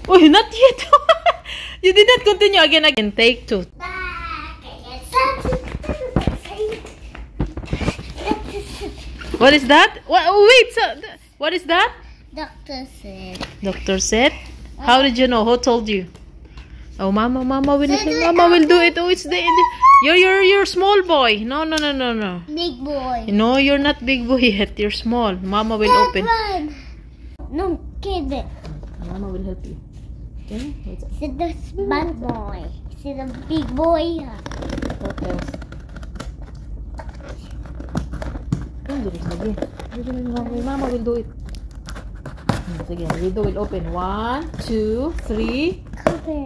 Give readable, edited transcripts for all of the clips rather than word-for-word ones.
Oh, not yet. You did not continue again. Take 2. What is that? Wait. What is that? Doctor said. Doctor said. How did you know? Who told you? Oh, Mama will do it. Oh, it's you're small boy. No. Big boy. No, you're not big boy yet. You're small. Mama will open. One. No, kid. Mama will help you. Okay. See the bad boy. See the big boy. What else? Mama will do it. Sige, Rido will open. 1, 2, 3.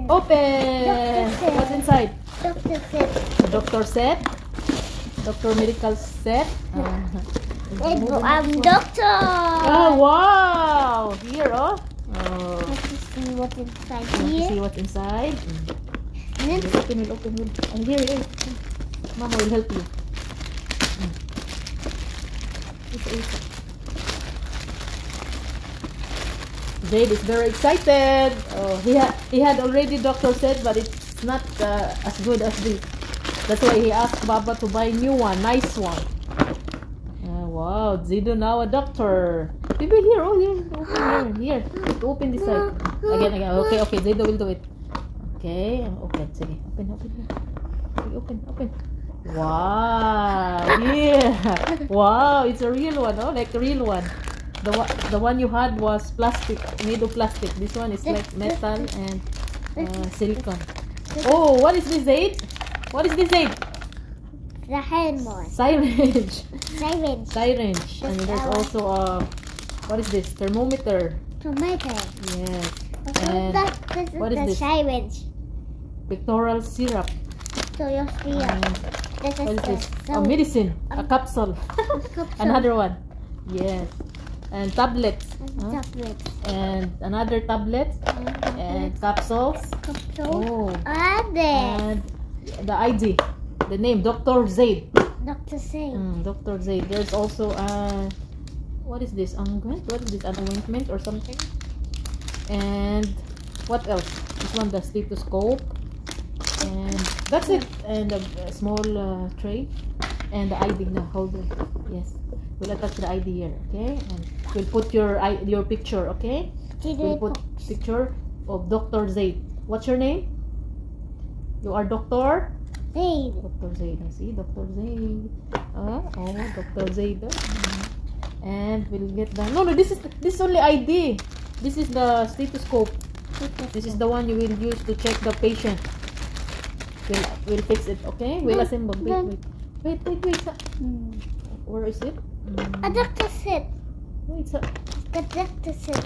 Open! What's inside? Doctor said. Doctor set. Doctor medical set. I'm doctor. Oh, wow! Here, oh. Let's see what's inside Want to here. see what's inside? And then We'll open. And here. Mama will help you. Jade is very excited. Oh, he had already Doctor said, but it's not as good as this. That's why he asked Baba to buy a new one, nice one. Wow, Zido now a doctor. Maybe here, here. Open this side. Again. Okay. Zido will do it. Okay, sige. Open. Wow, yeah. Wow, it's a real one, oh, like a real one. The one you had was plastic, made of plastic. This one is like metal and silicone. Oh, what is this, Zaid? the hammer. Syringe. Syringe. And there's also a, what is this? Thermometer. Tomato. Yes. This is what is the this? syringe. Pectoral syrup. So you see. This What is is this? the A medicine. A capsule. capsule. Another one. Yes. And tablets. Tablets. And another tablet. And capsules. Oh. And this. And the ID. The name. Dr. Zaid. Doctor said. Dr. Zaid. There's also what is this? Unguent? What is this? An ointment or something? And what else? This one, the stethoscope. And that's it. And a small tray. And the ID na holder. Yes. We'll attach the ID here, okay? And we'll put your picture, okay? We'll put picture of Dr. Zaid. What's your name? You are Dr. Zaid. Dr. Zaid. I see Dr. Zaid. Dr. Zaid. And we'll get the this is only ID. This is the stethoscope. This is the one you will use to check the patient. We'll fix it, okay? We'll assemble. Wait. Where is it? A doctor said. Wait, The doctor said.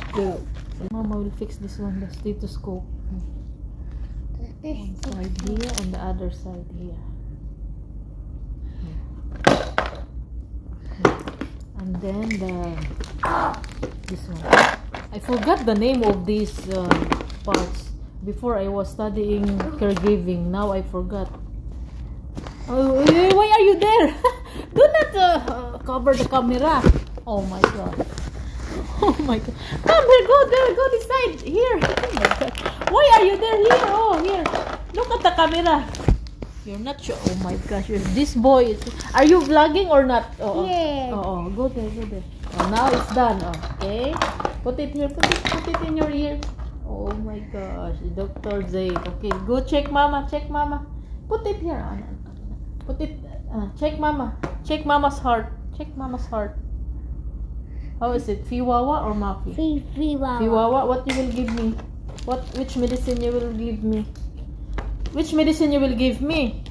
Mama will fix this one, the stethoscope. This One side here and the other side here. And then this one. I forgot the name of these parts. Before I was studying caregiving. Now I forgot. Oh, why are you there? Do not cover the camera. Oh my god. Come here, go this side. Here. Oh my god. Why are you there? Here. Oh, here. Look at the camera. You're not sure. Oh my gosh. This boy is... Are you vlogging or not? Yeah. Go there. Oh, now it's done. Okay. Put it here. Put it in your ear. Oh my gosh. Dr. Zaid. Okay. Go check Mama. Put it here. Put it. Check Mama. Check Mama's heart. How is it? Fiwawa or Mafi? Fiwawa. What you will give me? Which medicine you will give me?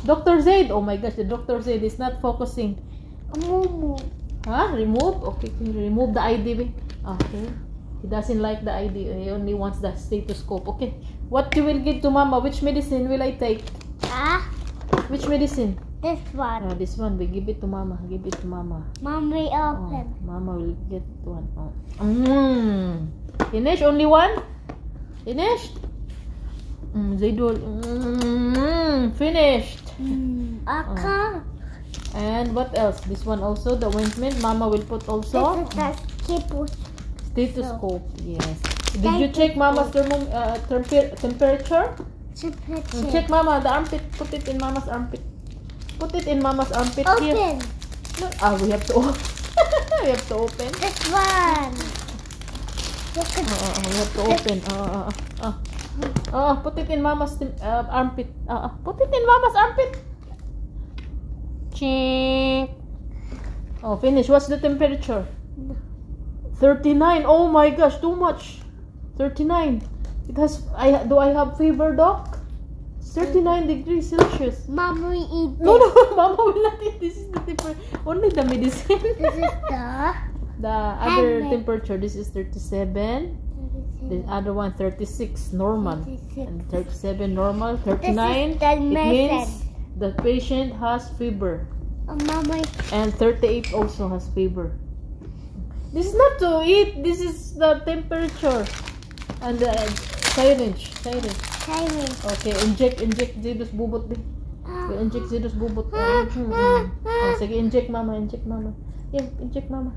Dr. Zaid. Oh my gosh, the Dr. Zaid is not focusing. Remove? Okay, remove the ID. Okay. He doesn't like the ID. He only wants the stethoscope. Okay. What you will give to Mama? Which medicine will I take? Which medicine? This one. This one. We give it to Mama. Mom will open. Mama will get one. Finish? Only one? Finished? Zaidul. Finished. Okay. And what else? This one also, the ointment. Mama will put also This is the stethoscope. Yes. Did you check Mama's temperature? Check Mama, the armpit. Put it in Mama's armpit. Put it in Mama's armpit here. Open. No, we have to open. We have to open. This one. Look at We have to open. Put it in Mama's armpit. Put it in Mama's armpit. Chink. Oh, finish. What's the temperature? 39. Oh my gosh, too much. 39. It has. Do I have fever, doc? 39 degrees Celsius. Mom, we eat this. No, Mama will not eat. This is the only the medicine. This is the other Handmade. temperature. This is 37. The other one 36 normal. 36. And 37 normal. 39. the It medicine. means the patient has fever. Oh, Mama. And 38 also has fever. This is not to eat. This is the temperature. And the syringe. Tiny. Okay, inject Zidus bubot din. Okay, inject Zidus bubot. Sige, inject Mama. Yeah, inject Mama.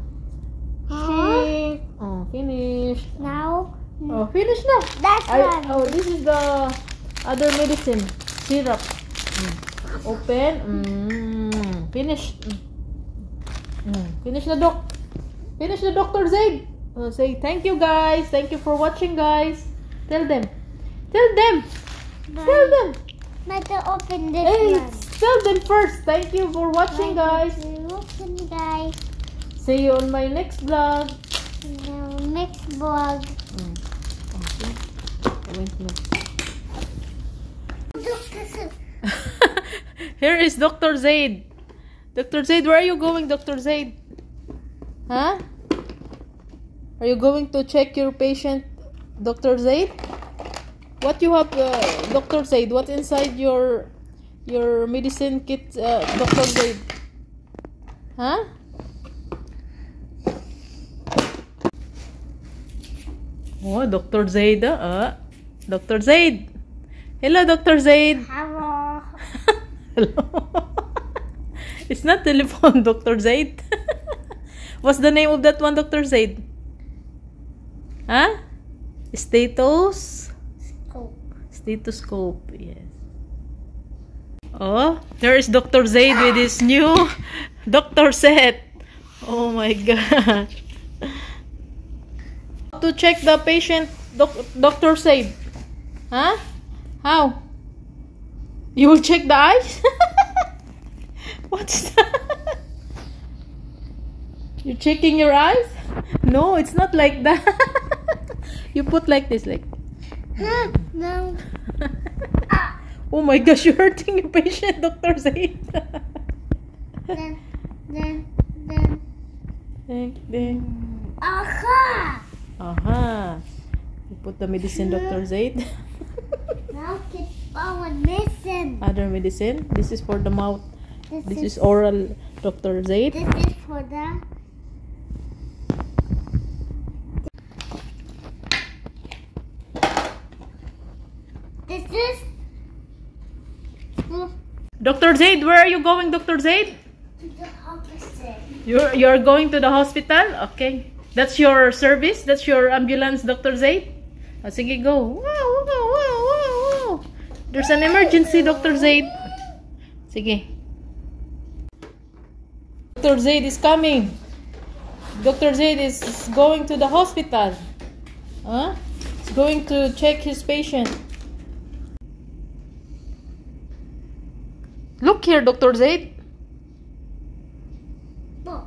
Shake. Oh, finished. Now, Oh, finished now. that's one. Oh, this is the other medicine. Syrup. Open. Finished. Finish na, doc. Finish na, Dr. Zaid. Say thank you, guys. Thank you for watching, guys. Tell them. Tell them. Better open this Hey, one. tell them first. Thank you for watching, guys. Open, guys. See you on my next vlog. Now, next vlog. Here is Dr. Zaid. Dr. Zaid, where are you going, Dr. Zaid? Huh? Are you going to check your patient, Dr. Zaid? What you have, Dr. Zaid? What's inside your medicine kit, Dr. Zaid? Huh? Oh, Dr. Zaid. Dr. Zaid. Hello, Dr. Zaid. Hello. Hello. It's not telephone, Dr. Zaid. What's the name of that one, Dr. Zaid? Huh? Stethoscope, yes. Oh, there is Dr. Zaid with his new doctor set. Oh my god. To check the patient, Dr. Zaid. Huh? How? You will check the eyes? What's that? You're checking your eyes? No, it's not like that. You put like this, like. No. Oh my gosh, you're hurting your patient, Dr. Zaid. Then. Ding. Aha. You put the medicine, Dr. Zaid. Now get our medicine. Other medicine. This is for the mouth. This This is oral, Dr. Zaid. This is for the. This is. Dr. Zaid, where are you going, Dr. Zaid? To the opposite. You're going to the hospital? Okay. That's your service? That's your ambulance, Dr. Zaid? Oh, sige, go. Wow. There's an emergency, Dr. Zaid. Sige. Dr. Zaid is coming. Dr. Zaid is going to the hospital. Huh? He's going to check his patient. Look here, Dr. Zaid. Look.